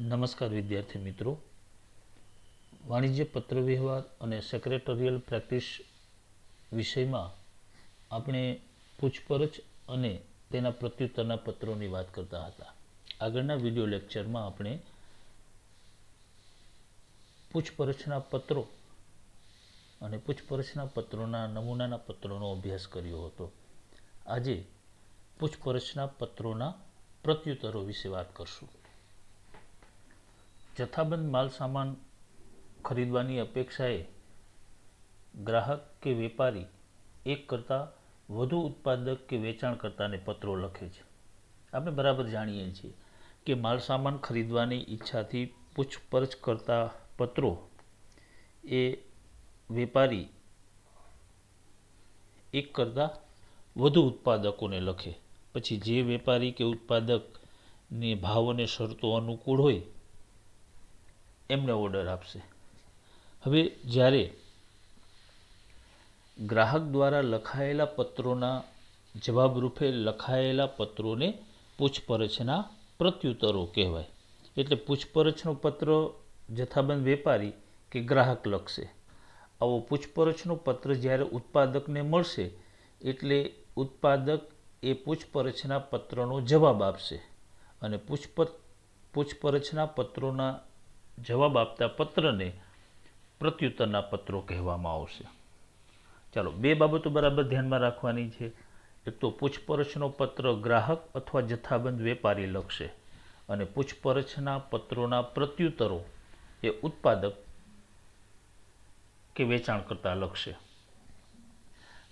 નમસ્કાર વિદ્યાર્થી મિત્રો, વાણિજ્ય પત્રવ્યવહાર અને સેક્રેટરીયલ પ્રેક્ટિસ વિષયમાં આપણે પૂછપરછ અને તેના પ્રત્યુત્તરના પત્રોની વાત કરતા હતા. આગળના વિડિયો લેક્ચરમાં આપણે પૂછપરછના પત્રો અને પૂછપરછના પત્રોના નમૂનાના પત્રોનો અભ્યાસ કર્યો હતો. આજે પૂછપરછના પત્રોના પ્રત્યુત્તરો વિશે વાત કરશું. જથ્થાબંધ માલ સામાન ખરીદવાની અપેક્ષાએ ગ્રાહક કે વેપારી એક કરતાં વધુ ઉત્પાદક કે વેચાણકર્તાને પત્રો લખે છે. આપણે બરાબર જાણીએ છીએ કે માલ સામાન ખરીદવાની ઈચ્છાથી પૂછપરછ કરતા પત્રો એ વેપારી એક કરતાં વધુ ઉત્પાદકોને લખે. પછી જે વેપારી કે ઉત્પાદકને ભાવ અને શરતો અનુકૂળ હોય એમને ઓર્ડર આપશે. હવે જ્યારે ગ્રાહક દ્વારા લખાયેલા પત્રોના જવાબરૂપે લખાયેલા પત્રોને પૂછપરછના પ્રત્યુત્તરો કહેવાય. એટલે પૂછપરછનો પત્ર જથ્થાબંધ વેપારી કે ગ્રાહક લખશે. આવો પૂછપરછનો પત્ર જ્યારે ઉત્પાદકને મળશે એટલે ઉત્પાદક એ પૂછપરછના પત્રનો જવાબ આપશે અને પૂછપરછના પત્રોના જવાબ આપતા પત્રને પ્રત્યુત્તરના પત્રો કહેવામાં આવશે. ચાલો, બે બાબતો બરાબર ધ્યાનમાં રાખવાની છે. એક તો પૂછપરછનો પત્ર ગ્રાહક અથવા જથ્થાબંધ વેપારી લખશે અને પૂછપરછના પત્રોના પ્રત્યુત્તરો એ ઉત્પાદક કે વેચાણકર્તા લખશે.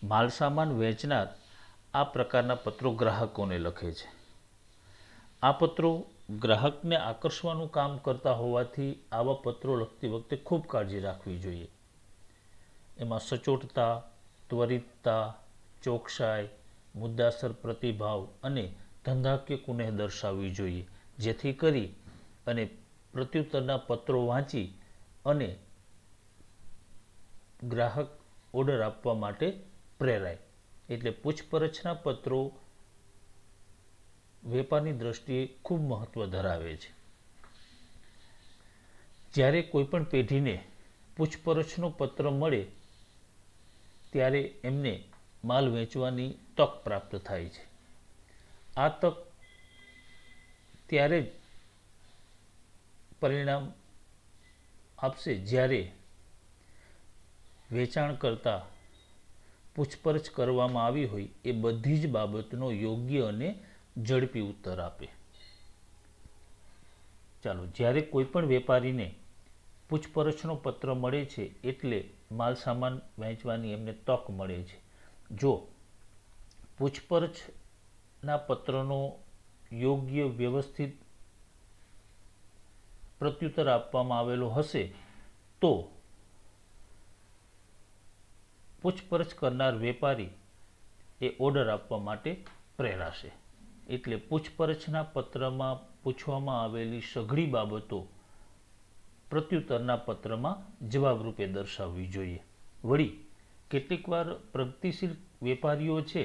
માલસામાન વેચનાર આ પ્રકારના પત્રો ગ્રાહકોને લખે છે. આ પત્રો ગ્રાહકને આકર્ષવાનું કામ કરતા હોવાથી આવા પત્રો લખતી વખતે ખૂબ કાળજી રાખવી જોઈએ. એમાં સચોટતા, ત્વરિતતા, ચોકસાઈ, મુદ્દાસર પ્રતિભાવ અને ધંધાકીય કુનેહ દર્શાવવી જોઈએ, જેથી કરી અને પ્રત્યુત્તરના પત્રો વાંચી અને ગ્રાહક ઓર્ડર આપવા માટે પ્રેરાય. એટલે પૂછપરછના પત્રો વેપારની દ્રષ્ટિએ ખૂબ મહત્વ ધરાવે છે. જ્યારે કોઈ પણ પેઢીને પૂછપરછનો પત્ર મળે ત્યારે એમને માલ વેચવાની તક પ્રાપ્ત થાય છે. આ તક ત્યારે જ પરિણામ આપશે જ્યારે વેચાણ કરતા પૂછપરછ કરવામાં આવી હોય એ બધી જ બાબતનો યોગ્ય અને ઝડપી ઉત્તર આપે. ચાલો, જ્યારે કોઈ પણ વેપારીને પૂછપરછનો પત્ર મળે છે એટલે માલ સામાન વેચવાની એમને તક મળે છે. જો પૂછપરછના પત્રનો યોગ્ય વ્યવસ્થિત પ્રત્યુત્તર આપવામાં આવેલો હશે તો પૂછપરછ કરનાર વેપારી એ ઓર્ડર આપવા માટે પ્રેરાશે. એટલે પૂછપરછના પત્રમાં પૂછવામાં આવેલી સઘળી બાબતો પ્રત્યુત્તરના પત્રમાં જવાબરૂપે દર્શાવવી જોઈએ. વળી કેટલીક વાર પ્રગતિશીલ વેપારીઓ છે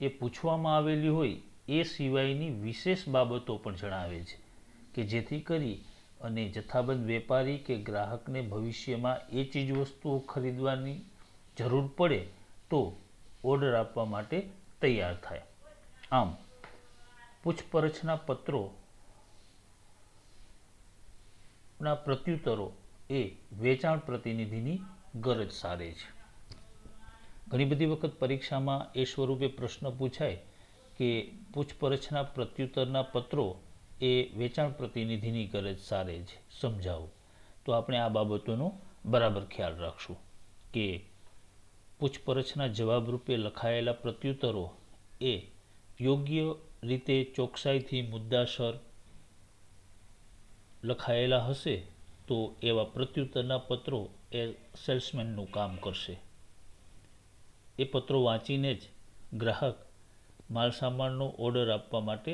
એ પૂછવામાં આવેલી હોય એ સિવાયની વિશેષ બાબતો પણ જણાવે છે કે જેથી કરી અને જથ્થાબંધ વેપારી કે ગ્રાહકને ભવિષ્યમાં એ ચીજવસ્તુઓ ખરીદવાની જરૂર પડે તો ઓર્ડર આપવા માટે તૈયાર થાય. આમ પૂછપરછના પત્રોના પ્રત્યુત્તરો એ વેચાણ પ્રતિનિધિની ગરજ સારે છે. ઘણી બધી વખત પરીક્ષામાં એ સ્વરૂપે પ્રશ્ન પૂછાય કે પૂછપરછના પ્રત્યુત્તરના પત્રો એ વેચાણ પ્રતિનિધિની ગરજ સારે છે, સમજાવો. તો આપણે આ બાબતોનો બરાબર ખ્યાલ રાખશું કે પૂછપરછના જવાબરૂપે લખાયેલા પ્રત્યુત્તરો એ યોગ્ય રીતે ચોકસાઈથી મુદ્દાસર લખાયેલા હશે તો એવા પ્રત્યુત્તરના પત્રો એ સેલ્સમેનનું કામ કરશે. એ પત્રો વાંચીને જ ગ્રાહક માલસામાનનો ઓર્ડર આપવા માટે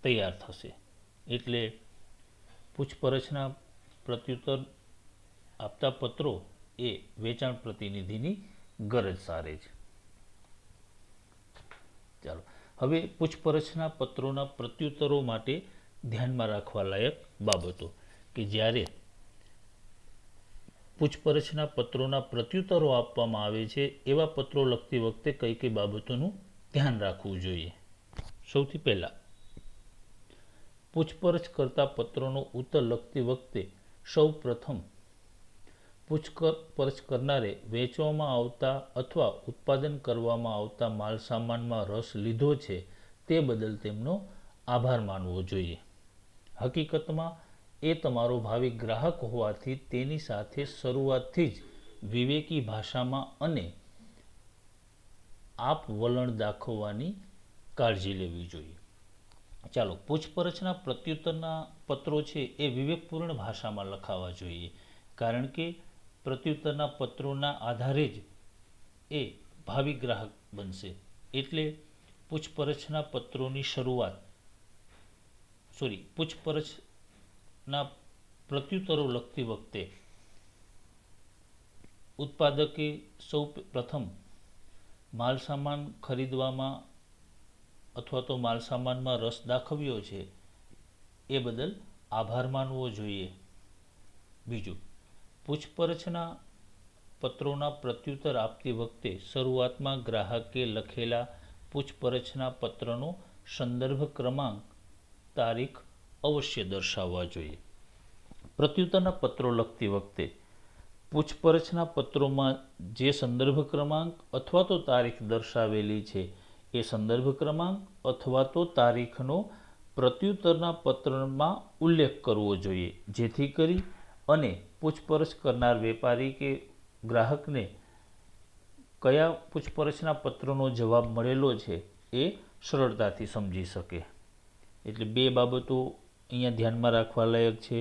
તૈયાર થશે. એટલે પૂછપરછના પ્રત્યુત્તર આપતા પત્રો એ વેચાણ પ્રતિનિધિની ગરજ સારે છે. ચાલો, હવે પૂછપરછના પત્રોના પ્રત્યુત્તરો માટે ધ્યાનમાં રાખવા લાયક બાબતો. કે જ્યારે પૂછપરછના પત્રોના પ્રત્યુત્તરો આપવામાં આવે છે એવા પત્રો લખતી વખતે કઈ કઈ બાબતોનું ધ્યાન રાખવું જોઈએ. સૌથી પહેલાં પૂછપરછ કરતા પત્રોનો ઉત્તર લખતી વખતે સૌ પ્રથમ પૂછપરછ કરનારે વેચવામાં આવતા અથવા ઉત્પાદન કરવામાં આવતા માલસામાનમાં રસ લીધો છે તે બદલ તેમનો આભાર માનવો જોઈએ. હકીકતમાં એ તમારો ભાવિ ગ્રાહક હોવાથી તેની સાથે શરૂઆતથી જ વિવેકી ભાષામાં અને આપ વલણ દાખવવાની કાળજી લેવી જોઈએ. ચાલો, પૂછપરછના પ્રત્યુત્તરના પત્રો છે એ વિવેકપૂર્ણ ભાષામાં લખાવા જોઈએ, કારણ કે પ્રત્યુત્તરના પત્રોના આધારે જ એ ભાવિ ગ્રાહક બનશે. એટલે પૂછપરછના પત્રોની પૂછપરછના પ્રત્યુત્તરો લખતી વખતે ઉત્પાદકે સૌ પ્રથમ માલસામાન ખરીદવામાં અથવા તો માલસામાનમાં રસ દાખવ્યો છે એ બદલ આભાર માનવો જોઈએ. બીજું, પૂછપરછના પત્રોના પ્રત્યુત્તર આપતી વખતે શરૂઆતમાં ગ્રાહકે લખેલા પૂછપરછના પત્રનો સંદર્ભ ક્રમાંક, તારીખ અવશ્ય દર્શાવવા જોઈએ. પ્રત્યુત્તરના પત્રો લખતી વખતે પૂછપરછના પત્રોમાં જે સંદર્ભ ક્રમાંક અથવા તો તારીખ દર્શાવેલી છે એ સંદર્ભ ક્રમાંક અથવા તો તારીખનો પ્રત્યુત્તરના પત્રમાં ઉલ્લેખ કરવો જોઈએ, જેથી કરી અને પૂછપરછ કરનાર વેપારી કે ગ્રાહકને કયા પૂછપરછના પત્રનો જવાબ મળેલો છે એ સરળતાથી સમજી શકે. એટલે બે બાબતો અહીંયા ધ્યાનમાં રાખવા લાયક છે.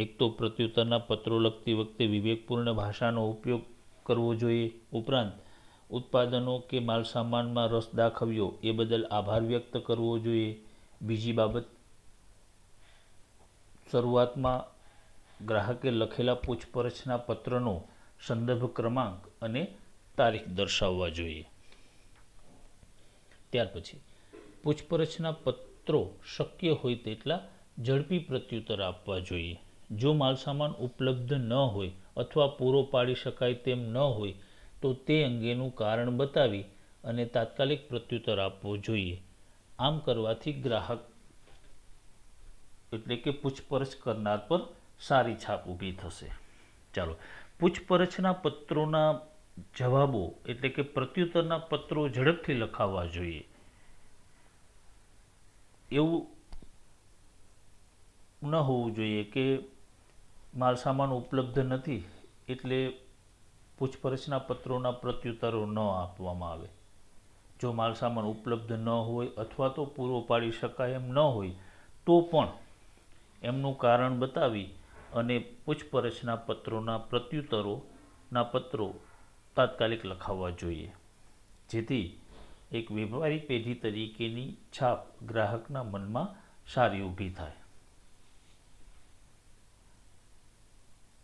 એક તો પ્રત્યુત્તરના પત્રો લખતી વખતે વિવેકપૂર્ણ ભાષાનો ઉપયોગ કરવો જોઈએ. ઉપરાંત ઉત્પાદનો કે માલસામાનમાં રસ દાખવ્યો એ બદલ આભાર વ્યક્ત કરવો જોઈએ. બીજી બાબત, શરૂઆતમાં ગ્રાહકે લખેલા પૂછપરછના પત્રનો સંદર્ભ ક્રમાંક અને તારીખ દર્શાવવા જોઈએ. ત્યાર પછી પૂછપરછના પત્રો શક્ય હોય તેટલા ઝડપી પ્રત્યુત્તર આપવા જોઈએ. જો માલસામાન ઉપલબ્ધ ન હોય અથવા પૂરો પાડી શકાય તેમ ન હોય તો તે અંગેનું કારણ બતાવી અને તાત્કાલિક પ્રત્યુત્તર આપવો જોઈએ. આમ કરવાથી ગ્રાહક એટલે કે પૂછપરછ કરનાર પર સારી છાપ ઊભી થશે. ચાલો, પૂછપરછના પત્રોના જવાબો એટલે કે પ્રત્યુત્તરના પત્રો ઝડપથી લખાવવા જોઈએ. એવું ન હોવું જોઈએ કે માલસામાન ઉપલબ્ધ નથી એટલે પૂછપરછના પત્રોના પ્રત્યુત્તરો ન આપવામાં આવે. જો માલસામાન ઉપલબ્ધ ન હોય અથવા તો પૂરો પાડી શકાય એમ ન હોય તો પણ એમનું કારણ બતાવી અને પૂછપરછના પત્રોના પ્રત્યુત્તરોના પત્રો તાત્કાલિક લખાવવા જોઈએ, જેથી એક વેપારી પેઢી તરીકેની છાપ ગ્રાહકના મનમાં સારી ઊભી થાય.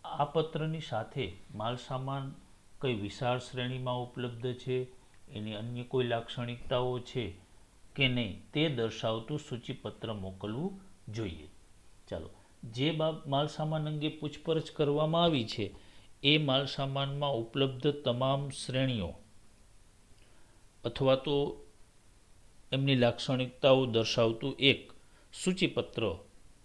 આ પત્રની સાથે માલસામાન કઈ વિશાળ શ્રેણીમાં ઉપલબ્ધ છે, એની અન્ય કોઈ લાક્ષણિકતાઓ છે કે નહીં તે દર્શાવતું સૂચિપત્ર મોકલવું જોઈએ. ચાલો, જે માલસામાન અંગે પૂછપરછ કરવામાં આવી છે એ માલસામાનમાં ઉપલબ્ધ તમામ શ્રેણીઓ અથવા તો એમની લાક્ષણિકતાઓ દર્શાવતું એક સૂચિપત્ર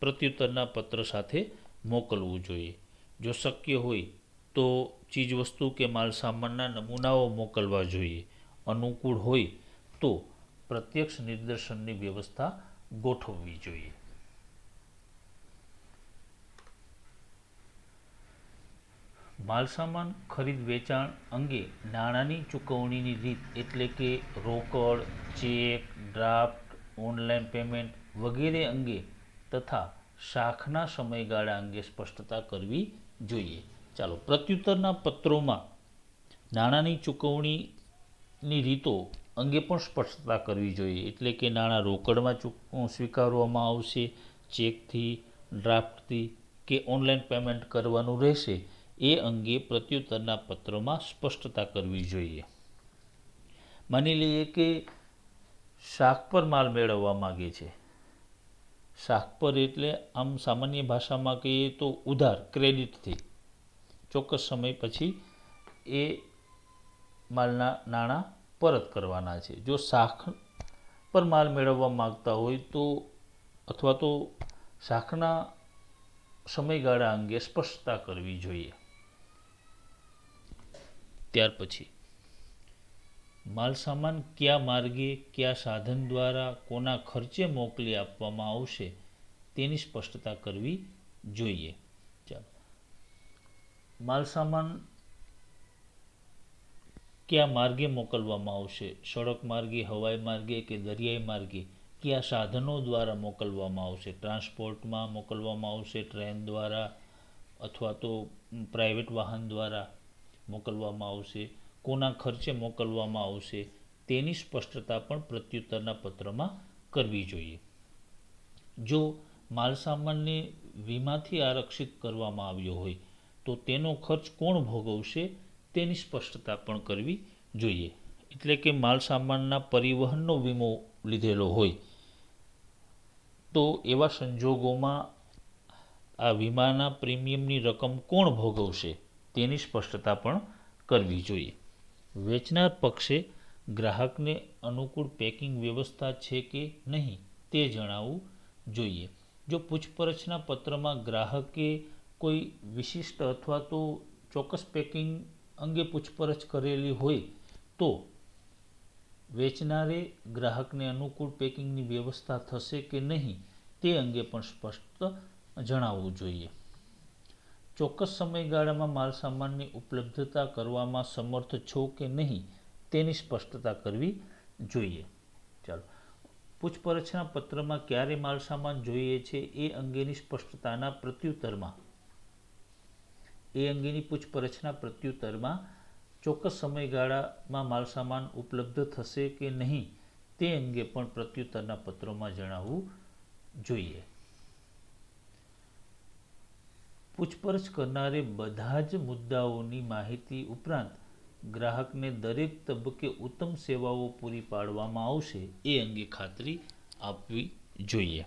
પ્રત્યુત્તરના પત્ર સાથે મોકલવું જોઈએ. જો શક્ય હોય તો ચીજવસ્તુ કે માલસામાનના નમૂનાઓ મોકલવા જોઈએ. અનુકૂળ હોય તો પ્રત્યક્ષ નિદર્શનની વ્યવસ્થા ગોઠવવી જોઈએ. માલસામાન ખરીદ વેચાણ અંગે નાણાંની ચૂકવણીની રીત એટલે કે રોકડ, ચેક, ડ્રાફ્ટ, ઓનલાઈન પેમેન્ટ વગેરે અંગે તથા શાખના સમયગાળા અંગે સ્પષ્ટતા કરવી જોઈએ. ચાલો, પ્રત્યુત્તરના પત્રોમાં નાણાંની ચૂકવણીની રીતો અંગે પણ સ્પષ્ટતા કરવી જોઈએ. એટલે કે નાણાં રોકડમાં સ્વીકારવામાં આવશે, ચેકથી, ડ્રાફ્ટથી કે ઓનલાઈન પેમેન્ટ કરવાનું રહેશે એ અંગે પ્રત્યુત્તરના પત્રમાં સ્પષ્ટતા કરવી જોઈએ. માની લઈએ કે શાખ પર માલ મેળવવા માગે છે, શાખ પર એટલે આમ સામાન્ય ભાષામાં કહીએ તો ઉધાર ક્રેડિટથી ચોક્કસ સમય પછી એ માલના નાણાં પરત કરવાના છે. જો શાખ પર માલ મેળવવા માગતા હોય તો અથવા તો શાખના સમયગાળા અંગે સ્પષ્ટતા કરવી જોઈએ. ત્યાર પછી માલસામાન કયા માર્ગે કયા સાધન દ્વારા કોના ખર્ચે મોકલી આપવામાં આવશે તેની સ્પષ્ટતા કરવી જોઈએ. ચાલો, માલસામાન કયા માર્ગે મોકલવામાં આવશે, સડક માર્ગે, હવાઈ માર્ગે કે દરિયાઈ માર્ગે, કયા સાધનો દ્વારા મોકલવામાં આવશે, ટ્રાન્સપોર્ટમાં મોકલવામાં આવશે, ટ્રેન દ્વારા અથવા તો પ્રાઇવેટ વાહન દ્વારા મોકલવામાં આવશે, કોના ખર્ચે મોકલવામાં આવશે તેની સ્પષ્ટતા પણ પ્રત્યુત્તરના પત્રમાં કરવી જોઈએ. જો માલસામાનને વીમાથી આરક્ષિત કરવામાં આવ્યો હોય તો તેનો ખર્ચ કોણ ભોગવશે તેની સ્પષ્ટતા પણ કરવી જોઈએ. એટલે કે માલસામાનના પરિવહનનો વીમો લીધેલો હોય તો એવા સંજોગોમાં આ વીમાના પ્રીમિયમની રકમ કોણ ભોગવશે તેની સ્પષ્ટતા પણ કરવી જોઈએ. વેચનાર પક્ષે ગ્રાહકને અનુકૂળ પેકિંગ વ્યવસ્થા છે કે નહીં તે જણાવવું જોઈએ. જો પૂછપરછના પત્રમાં ગ્રાહકે કોઈ વિશિષ્ટ અથવા તો ચોક્કસ પેકિંગ અંગે પૂછપરછ કરેલી હોય તો વેચનારે ગ્રાહકને અનુકૂળ પેકિંગની વ્યવસ્થા થશે કે નહીં તે અંગે પણ સ્પષ્ટ જણાવવું જોઈએ. ચોક્કસ સમયગાળામાં માલસામાનની ઉપલબ્ધતા કરવામાં સમર્થ છો કે નહીં તેની સ્પષ્ટતા કરવી જોઈએ. ચાલો, પૂછપરછના પત્રમાં ક્યારે માલસામાન જોઈએ છે એ અંગેની સ્પષ્ટતાના પ્રત્યુત્તરમાં પૂછપરછના પ્રત્યુત્તરમાં ચોક્કસ સમયગાળામાં માલસામાન ઉપલબ્ધ થશે કે નહીં તે અંગે પણ પ્રત્યુત્તરના પત્રોમાં જણાવવું જોઈએ. પૂછપરછ કરનારે બધા જ મુદ્દાઓની માહિતી ઉપરાંત ગ્રાહકને દરેક તબક્કે ઉત્તમ સેવાઓ પૂરી પાડવામાં આવશે એ અંગે ખાતરી આપવી જોઈએ.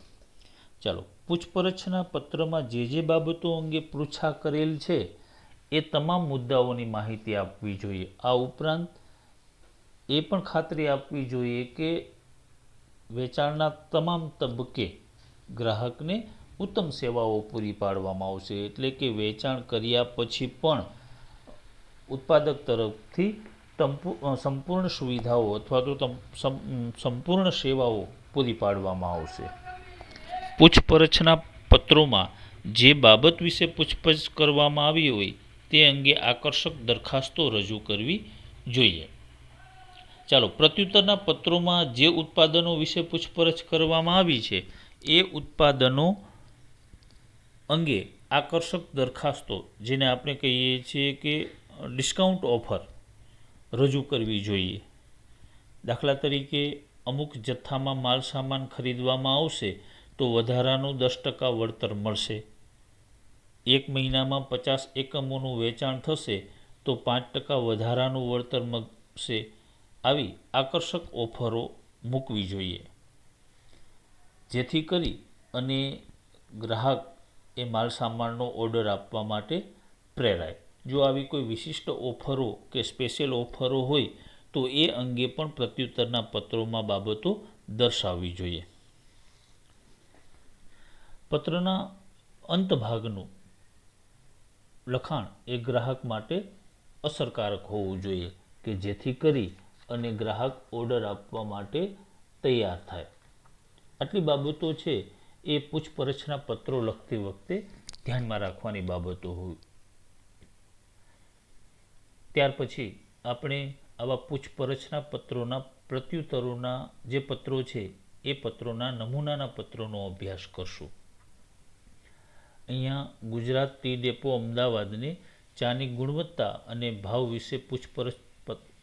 ચાલો, પૂછપરછના પત્રમાં જે બાબતો અંગે પૃચ્છા કરેલ છે એ તમામ મુદ્દાઓની માહિતી આપવી જોઈએ. આ ઉપરાંત એ પણ ખાતરી આપવી જોઈએ કે વેચાણના તમામ તબક્કે ગ્રાહકને ઉત્તમ સેવાઓ પૂરી પાડવામાં આવશે. એટલે કે વેચાણ કર્યા પછી પણ ઉત્પાદક તરફથી સંપૂર્ણ સુવિધાઓ અથવા તો સંપૂર્ણ સેવાઓ પૂરી પાડવામાં આવશે. પૂછપરછના પત્રોમાં જે બાબત વિશે પૂછપરછ કરવામાં આવી હોય તે અંગે આકર્ષક દરખાસ્તો રજૂ કરવી જોઈએ. ચાલો, પ્રત્યુત્તરના પત્રોમાં જે ઉત્પાદનો વિશે પૂછપરછ કરવામાં આવી છે એ ઉત્પાદનો અંગે આકર્ષક દરખાસ્તો, જેને આપણે કહીએ છીએ કે ડિસ્કાઉન્ટ ઓફર, રજૂ કરવી જોઈએ. દાખલા તરીકે અમુક જથ્થામાં માલ સામાન ખરીદવામાં આવશે તો વધારાનું 10% વળતર મળશે. 1 મહિનામાં 50 એકમોનું વેચાણ થશે તો 5% વધારાનું વળતર મળશે. આવી આકર્ષક ઓફરો મૂકવી જોઈએ જેથી કરી અને ગ્રાહક એ માલ સામાનનો ઓર્ડર આપવા માટે પ્રેરાય. જો આવી કોઈ વિશિષ્ટ ઓફરો કે સ્પેશિયલ ઓફરો હોય તો એ અંગે પણ પ્રત્યુત્તરના પત્રોમાં બાબતો દર્શાવવી જોઈએ. પત્રના અંતભાગનું લખાણ એ ગ્રાહક માટે અસરકારક હોવું જોઈએ કે જેથી કરી અને ગ્રાહક ઓર્ડર આપવા માટે તૈયાર થાય. આટલી બાબતો છે એ પૂછપરછના પત્રો લખતી વખતે ધ્યાનમાં રાખવાની બાબતો હોય. ત્યાર પછી આપણે આવા પૂછપરછના પત્રોના પ્રત્યુત્તરોના જે પત્રો છે એ પત્રોના નમૂનાના પત્રોનો અભ્યાસ કરશું. અહીંયા ગુજરાત ટી ડેપો અમદાવાદને ચાની ગુણવત્તા અને ભાવ વિશે પૂછપરછ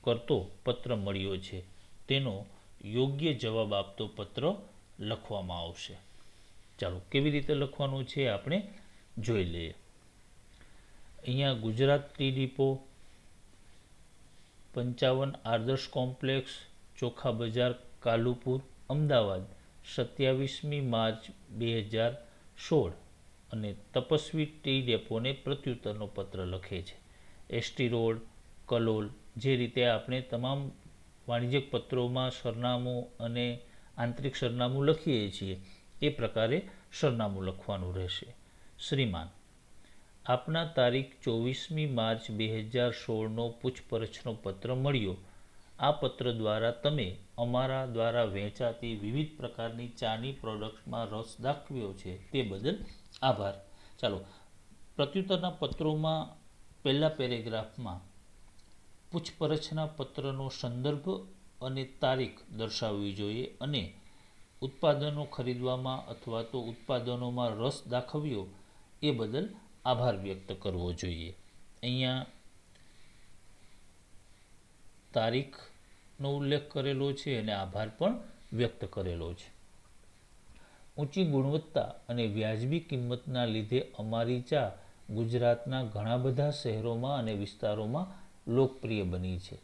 કરતો પત્ર મળ્યો છે. તેનો યોગ્ય જવાબ આપતો પત્ર લખવામાં આવશે. ચાલો, કેવી રીતે લખવાનું છે આપણે જોઈ લઈએ. અહીંયા ગુજરાત ટી ડેપો 55 આદર્શ કોમ્પ્લેક્સ, ચોખા બજાર, કાલુપુર, અમદાવાદ 27મી માર્ચ 2016 અને તપસ્વી ટી ડેપોને પ્રત્યુત્તરનો પત્ર લખે છે. એસટી રોડ, કલોલ, જે રીતે આપણે તમામ વાણિજ્યક પત્રોમાં સરનામું અને આંતરિક સરનામું લખીએ છીએ એ પ્રકારે સરનામું લખવાનું રહેશે. શ્રીમાન, આપના તારીખ 24મી માર્ચ 2016નો પૂછપરછનો પત્ર મળ્યો. આ પત્ર દ્વારા તમે અમારા દ્વારા વેચાતી વિવિધ પ્રકારની ચાની પ્રોડક્ટ્સમાં રસ દાખવ્યો છે તે બદલ આભાર. ચાલો, પ્રત્યુત્તરના પત્રોમાં પહેલા પેરેગ્રાફમાં પૂછપરછના પત્રનો સંદર્ભ અને તારીખ દર્શાવવી જોઈએ અને ઉત્પાદનો ખરીદવામાં અથવા તો ઉત્પાદનોમાં રસ દાખવ્યો એ બદલ આભાર વ્યક્ત કરવો જોઈએ. અહીંયા તારીખનો ઉલ્લેખ કરેલો છે અને આભાર પણ વ્યક્ત કરેલો છે. ઊંચી ગુણવત્તા અને વ્યાજબી કિંમતના લીધે અમારી ચા ગુજરાતના ઘણા બધા શહેરોમાં અને વિસ્તારોમાં લોકપ્રિય બની છે,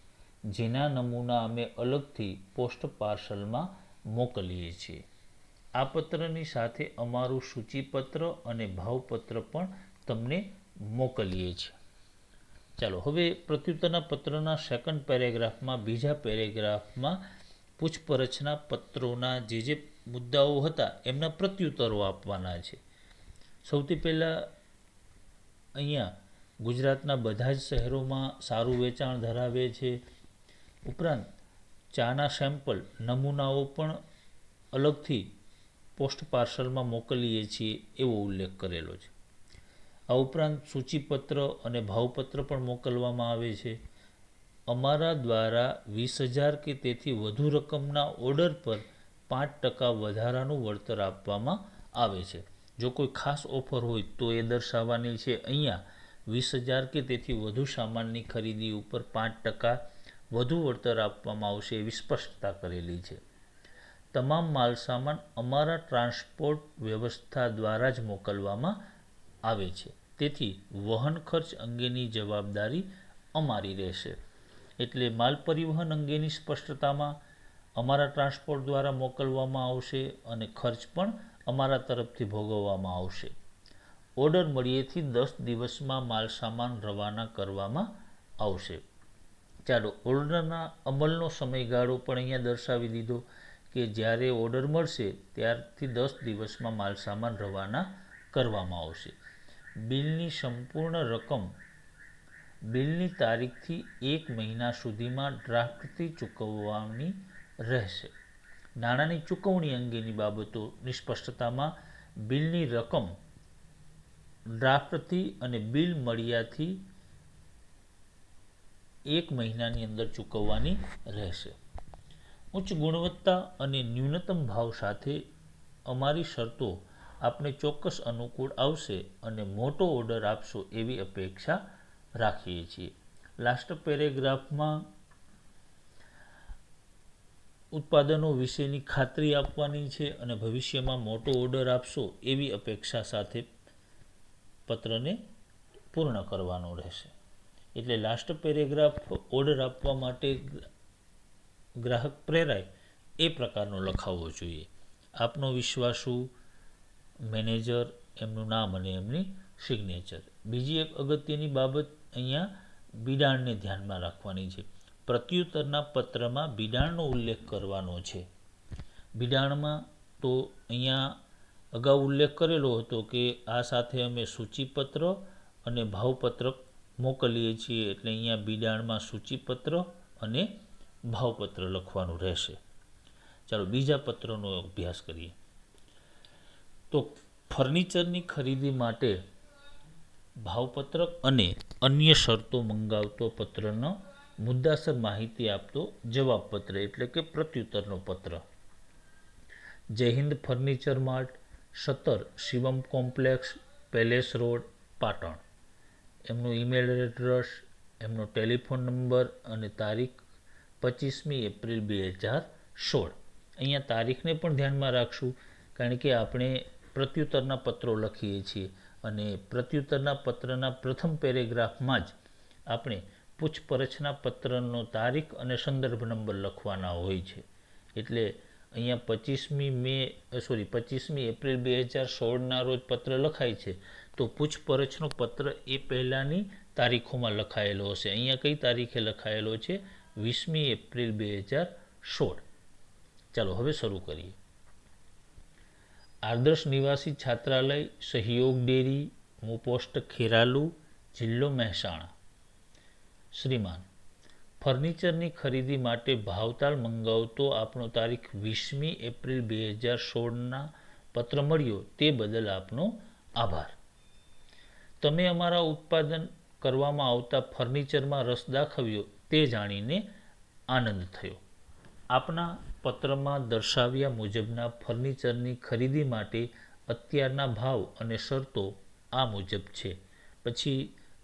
જેના નમૂના અમે અલગથી પોસ્ટ પાર્સલમાં મોકલીએ છીએ. આ પત્રની સાથે અમારું સૂચિપત્ર અને ભાવપત્ર પણ તમને મોકલીએ છીએ. ચાલો, હવે પ્રત્યુત્તરના પત્રના સેકન્ડ પેરેગ્રાફમાં, બીજા પેરેગ્રાફમાં પૂછપરછના પત્રોના જે મુદ્દાઓ હતા એમના પ્રત્યુત્તરો આપવાના છે. સૌથી પહેલાં અહીંયા ગુજરાતના બધા જ શહેરોમાં સારું વેચાણ ધરાવે છે. ઉપરાંત ચાના સેમ્પલ નમૂનાઓ પણ અલગથી પોસ્ટ પાર્સલમાં મોકલીએ છીએ એવો ઉલ્લેખ કરેલો છે. આ ઉપરાંત સૂચિપત્ર અને ભાવપત્ર પણ મોકલવામાં આવે છે. અમારા દ્વારા 20,000 કે તેથી વધુ રકમના ઓર્ડર પર 5% વધારાનું વળતર આપવામાં આવે છે. જો કોઈ ખાસ ઓફર હોય તો એ દર્શાવવાની છે. અહીંયા 20,000 કે તેથી વધુ સામાનની ખરીદી ઉપર 5% વધુ વળતર આપવામાં આવશે એવી સ્પષ્ટતા કરેલી છે. તમામ માલસામાન અમારા ટ્રાન્સપોર્ટ વ્યવસ્થા દ્વારા જ મોકલવામાં આવે છે, તેથી વહન ખર્ચ અંગેની જવાબદારી અમારી રહેશે. એટલે માલ પરિવહન અંગેની સ્પષ્ટતામાં અમારા ટ્રાન્સપોર્ટ દ્વારા મોકલવામાં આવશે અને ખર્ચ પણ અમારા તરફથી ભોગવવામાં આવશે. ઓર્ડર મળ્યેથી 10 દિવસમાં માલસામાન રવાના કરવામાં આવશે. ચાલો, ઓર્ડરના અમલનો સમયગાળો પણ અહીંયા દર્શાવી દીધો કે જ્યારે ઓર્ડર મળશે ત્યારથી 10 દિવસમાં માલસામાન રવાના કરવામાં આવશે. બિલની સંપૂર્ણ રકમ બિલની તારીખથી 1 મહિના સુધીમાં ડ્રાફ્ટથી ચૂકવવાની રહેશે. નાણાંની ચૂકવણી અંગેની બાબતોની સ્પષ્ટતામાં બિલની રકમ ડ્રાફ્ટથી અને બિલ મળ્યાથી 1 મહિનાની અંદર ચૂકવવાની રહેશે. ઉચ્ચ ગુણવત્તા અને ન્યૂનતમ ભાવ સાથે અમારી શરતો આપને ચોક્કસ અનુકૂળ આવશે અને મોટો ઓર્ડર આપશો એવી અપેક્ષા રાખીએ છીએ. લાસ્ટ પેરેગ્રાફમાં ઉત્પાદનો વિશેની ખાતરી આપવાની છે અને ભવિષ્યમાં મોટો ઓર્ડર આપશો એવી અપેક્ષા સાથે પત્રને પૂર્ણ કરવાનો રહેશે. એટલે લાસ્ટ પેરેગ્રાફ ઓર્ડર આપવા માટે ગ્રાહક પ્રેરાય એ પ્રકારનો લખાવવો જોઈએ. આપનો વિશ્વાસુ મેનેજર, એમનું નામ અને એમની સિગ્નેચર. બીજી એક અગત્યની બાબત અહીંયા બિડાણને ધ્યાનમાં રાખવાની છે. પ્રત્યુત્તરના પત્રમાં બિડાણનો ઉલ્લેખ કરવાનો છે. બિડાણમાં તો અહીંયા અગાઉ ઉલ્લેખ કરેલો હતો કે આ સાથે અમે સૂચિપત્ર અને ભાવપત્રક મોકલીએ છીએ, એટલે અહીંયા બિડાણમાં સૂચિપત્ર અને ભાવપત્ર લખવાનું રહેશે. ચાલો, બીજા પત્રનો અભ્યાસ કરીએ. તો ફર્નિચરની ખરીદી માટે ભાવપત્રક અને અન્ય શરતો મંગાવતો પત્રનો મુદ્દાસર માહિતી આપતો જવાબપત્ર એટલે કે પ્રત્યુત્તરનો પત્ર. જય Hind furniture Mart, 17 Shivam complex, palace road, Patan. એમનું ઈમેલ એડ્રેસ, એમનો ટેલિફોન નંબર અને તારીખ 25મી એપ્રિલ 2016. અહીંયા તારીખને પણ ધ્યાનમાં રાખશું, કારણ કે આપણે પ્રત્યુત્તરના પત્રો લખીએ છીએ અને પ્રત્યુત્તરના પત્રના પ્રથમ પેરેગ્રાફમાં જ આપણે પૂછપરછના પત્રનો તારીખ અને સંદર્ભ નંબર લખવાના હોય છે. એટલે અહીંયા 25મી એપ્રિલ 2016ના રોજ પત્ર લખાય છે, તો પૂછપરછનો પત્ર એ પહેલાંની તારીખોમાં લખાયેલો હશે. અહીંયા કઈ તારીખે લખાયેલો છે? 20મી એપ્રિલ 2016. ચાલો હવે શરૂ કરીએ. આદર્શ નિવાસી છાત્રાલય, સહયોગ ડેરી, પોસ્ટ ખેરાલુ, જિલ્લો મહેસાણા. શ્રીમાન, ફર્નિચરની ખરીદી માટે ભાવતાલ મંગાવતો આપનો તારીખ 20મી એપ્રિલ 2016ના પત્ર મળ્યો તે બદલ આપનો આભાર. તમે અમારા ઉત્પાદન કરવામાં આવતા ફર્નિચરમાં રસ દાખવ્યો તે જાણીને આનંદ થયો. આપના પત્રમાં દર્શાવ્યા મુજબના ફર્નિચરની ખરીદી માટે અત્યારના ભાવ અને શરતો આ મુજબ છે. પછી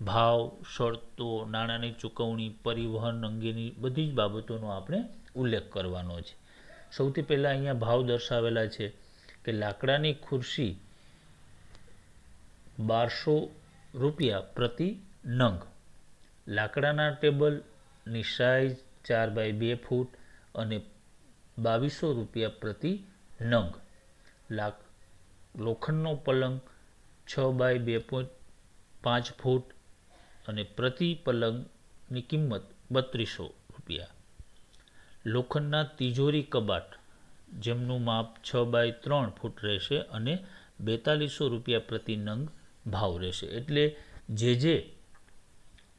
ભાવ, શરતો, નાણાંની ચૂકવણી, પરિવહન અંગેની બધી જ બાબતોનો આપણે ઉલ્લેખ કરવાનો છે. સૌથી પહેલાં અહીંયા ભાવ દર્શાવેલા છે કે લાકડાની ખુરશી 1200 રૂપિયા પ્રતિ નંગ, લાકડાના ટેબલની સાઇઝ 4x2 ફૂટ અને 2200 રૂપિયા પ્રતિ નંગ, લોખંડનો પલંગ 6x2.5 ફૂટ અને પ્રતિ પલંગની કિંમત 3200 રૂપિયા. લોખંડના તિજોરી કબાટ જેમનું માપ 6x3 ફૂટ રહેશે અને 4200 રૂપિયા પ્રતિ નંગ ભાવ રહેશે. એટલે જે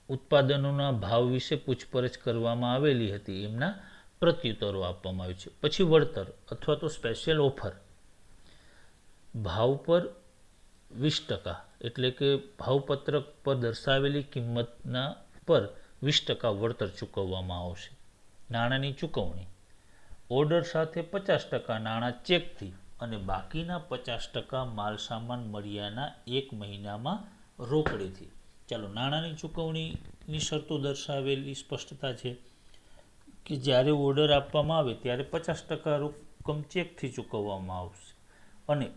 ઉત્પાદનોના ભાવ વિશે પૂછપરછ કરવામાં આવેલી હતી એમના પ્રત્યુત્તરો આપવામાં આવ્યું છે. પછી વળતર અથવા તો સ્પેશિયલ ઓફર, ભાવ પર 20%, એટલે કે ભાવપત્રક પર દર્શાવેલી કિંમતના પર 20% વળતર ચૂકવવામાં આવશે. નાણાંની ચૂકવણી, ઓર્ડર સાથે 50% નાણાં ચેકથી અને બાકીના 50% માલસામાન મળ્યાના 1 મહિનામાં રોકડેથી. ચાલો, નાણાંની ચૂકવણીની શરતો દર્શાવેલી સ્પષ્ટતા છે કે જ્યારે ઓર્ડર આપવામાં આવે ત્યારે 50% રકમ ચેકથી ચૂકવવામાં આવશે અને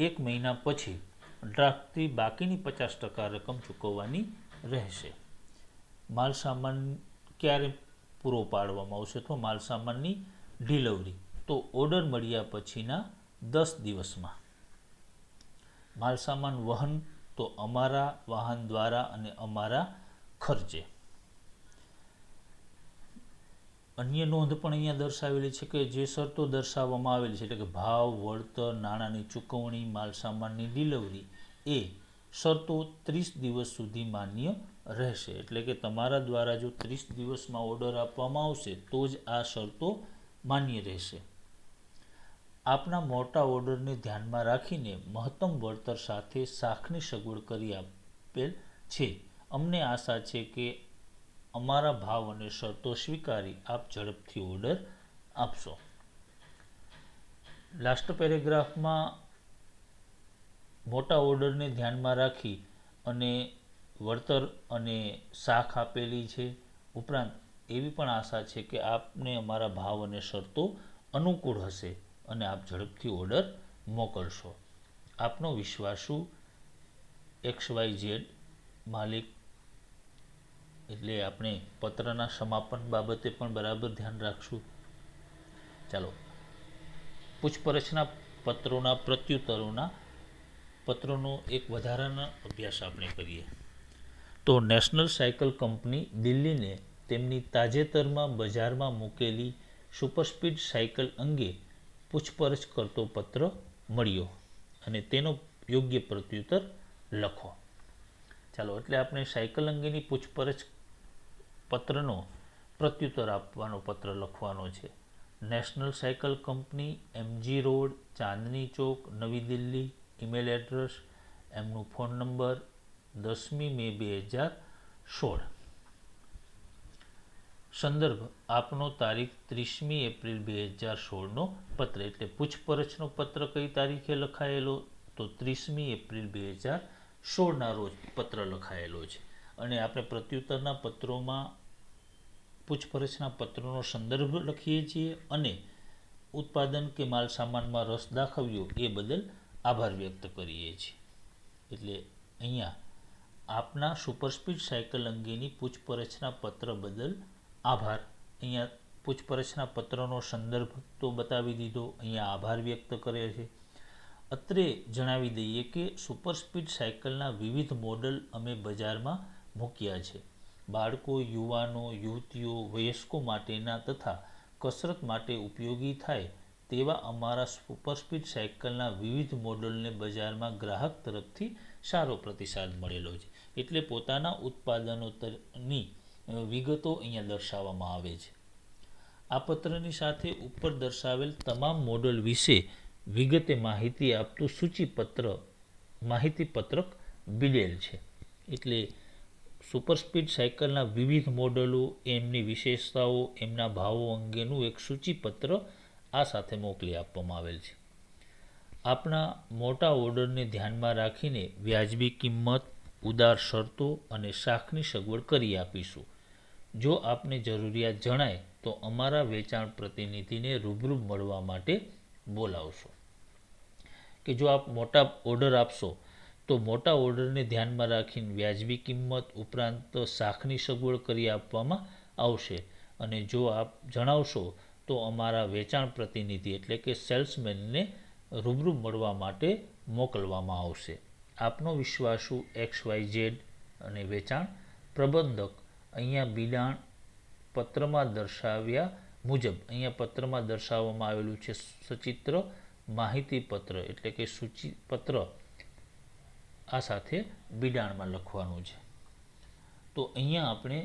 1 મહિના પછી ડ્રાફ્ટથી બાકીની 50% રકમ ચૂકવવાની રહેશે. માલસામાન ક્યારે પૂરો પાડવામાં આવશે? તો માલસામાનની ડિલિવરી તો ઓર્ડર મળ્યા પછીના 10 દિવસમાં. માલસામાન વહન તો અમારા વાહન દ્વારા અને અમારા ખર્ચે. અન્ય નોંધ પણ અહીંયા દર્શાવેલી છે કે જે શરતો દર્શાવવામાં આવેલી છે, એટલે કે ભાવ, વળતર, નાણાંની ચૂકવણી, માલસામાનની ડિલિવરી, એ શરતો 30 દિવસ સુધી માન્ય રહેશે. એટલે કે તમારા દ્વારા જો 30 દિવસમાં ઓર્ડર આપવામાં આવશે તો જ આ શરતો માન્ય રહેશે. આપના મોટા ઓર્ડરને ધ્યાનમાં રાખીને મહત્તમ વળતર સાથે શાખની સગવડ કરી આપેલ છે. અમને આશા છે કે અમારા ભાવ અને શરતો સ્વીકારી આપ ઝડપથી ઓર્ડર આપશો. લાસ્ટ પેરેગ્રાફમાં મોટા ઓર્ડરને ધ્યાનમાં રાખી અને વળતર અને શાખ આપેલી છે. ઉપરાંત એવી પણ આશા છે કે આપને અમારા ભાવ અને શરતો અનુકૂળ હશે અને આપ ઝડપથી ઓર્ડર મોકલશો. આપનો વિશ્વાસુ XYZ માલિક. એટલે આપણે પત્રના સમાપન બાબતે પણ બરાબર ધ્યાન રાખશું. ચાલો, પૂછપરછના પત્રોના પ્રત્યુત્તરોના પત્રોનો એક વધારાનો અભ્યાસ આપણે કરીએ. તો નેશનલ સાયકલ કંપની દિલ્હીને તેમની તાજેતરમાં બજારમાં મૂકેલી સુપરસ્પીડ સાયકલ અંગે પૂછપરછ કરતો પત્ર મળ્યો અને તેનો યોગ્ય પ્રત્યુત્તર લખો. ચાલો, એટલે આપણે સાયકલ અંગેની પૂછપરછ પત્રનો પ્રત્યુત્તર આપવાનો પત્ર લખવાનો છે. National cycle company, MG road, Chandni Chowk, નવી દિલ્હી. ઈમેલ એડ્રેસ, એમનું ફોન નંબર, 10મી મે 2016. સંદર્ભ આપનો તારીખ 30મી એપ્રિલ 2016નો પત્ર. એટલે પૂછપરછનો પત્ર કઈ તારીખે લખાયેલો? તો 30મી એપ્રિલ 2016ના રોજ પત્ર લખાયેલો છે. અને આપણે પ્રત્યુત્તરના પત્રોમાં પૂછપરછના પત્રોનો સંદર્ભ લખીએ છીએ અને ઉત્પાદન કે માલ સામાનમાં રસ દાખવ્યો એ બદલ આભાર વ્યક્ત કરીએ છીએ. એટલે અહીંયા આપના સુપરસ્પીડ સાયકલ અંગેની પૂછપરછના પત્ર બદલ આભાર અહીંયા પૂછપરછના પત્રનો સંદર્ભ તો બતાવી દીધો, અહીંયા આભાર વ્યક્ત કરે છે. અત્રે જણાવી દઈએ કે સુપરસ્પીડ સાયકલના વિવિધ મોડલ અમે બજારમાં મૂક્યા છે. બાળકો, યુવાનો, યુવતીઓ, વયસ્કો માટેના તથા કસરત માટે ઉપયોગી થાય તેવા અમારા સુપરસ્પીડ સાયકલના વિવિધ મોડલને બજારમાં ગ્રાહક તરફથી સારો પ્રતિસાદ મળેલો છે. એટલે પોતાના ઉત્પાદનોની વિગતો અહીંયા દર્શાવવામાં આવે છે. આ પત્રની સાથે ઉપર દર્શાવેલ તમામ મોડલ વિશે વિગતે માહિતી આપતું માહિતી પત્રક બીડેલ છે. એટલે સુપરસ્પીડ સાયકલના વિવિધ મોડલો, એમની વિશેષતાઓ, એમના ભાવો અંગેનું એક સૂચિપત્ર આ સાથે મોકલી આપવામાં આવેલ છે. આપણા મોટા ઓર્ડરને ધ્યાનમાં રાખીને વ્યાજબી કિંમત, ઉદાર શરતો અને શાખની સગવડ કરી આપીશું. જો આપને જરૂરિયાત જણાય તો અમારા વેચાણ પ્રતિનિધિને રૂબરૂ મળવા માટે બોલાવશો. કે જો આપ મોટા ઓર્ડર આપશો તો મોટા ઓર્ડરને ધ્યાનમાં રાખીને વ્યાજબી કિંમત ઉપરાંત શાખની સગવડ કરી આપવામાં આવશે. અને જો આપ જણાવશો તો અમારા વેચાણ પ્રતિનિધિ એટલે કે સેલ્સમેનને રૂબરૂ મળવા માટે મોકલવામાં આવશે. આપનો વિશ્વાસુ XYZ અને વેચાણ પ્રબંધક. અહીંયા બિડાણ પત્રમાં દર્શાવ્યા મુજબ અહીંયા પત્રમાં દર્શાવવામાં આવેલું છે સચિત્ર માહિતી પત્ર એટલે કે સૂચિપત્ર આ સાથે બિડાણમાં લખવાનું છે. તો અહીંયા આપણે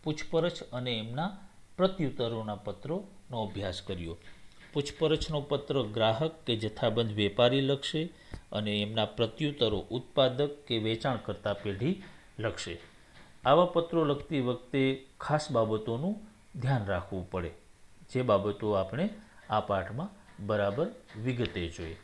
પૂછપરછ અને એમના પ્રત્યુત્તરોના પત્રોનો અભ્યાસ કર્યો. પૂછપરછનો પત્ર ગ્રાહક કે જથ્થાબંધ વેપારી લખશે અને એમના પ્રત્યુત્તરો ઉત્પાદક કે વેચાણકર્તા પેઢી લખશે. આવા પત્રો લખતી વખતે ખાસ બાબતોનું ધ્યાન રાખવું પડે, જે બાબતો આપણે આ પાઠમાં બરાબર વિગતે જોઈએ.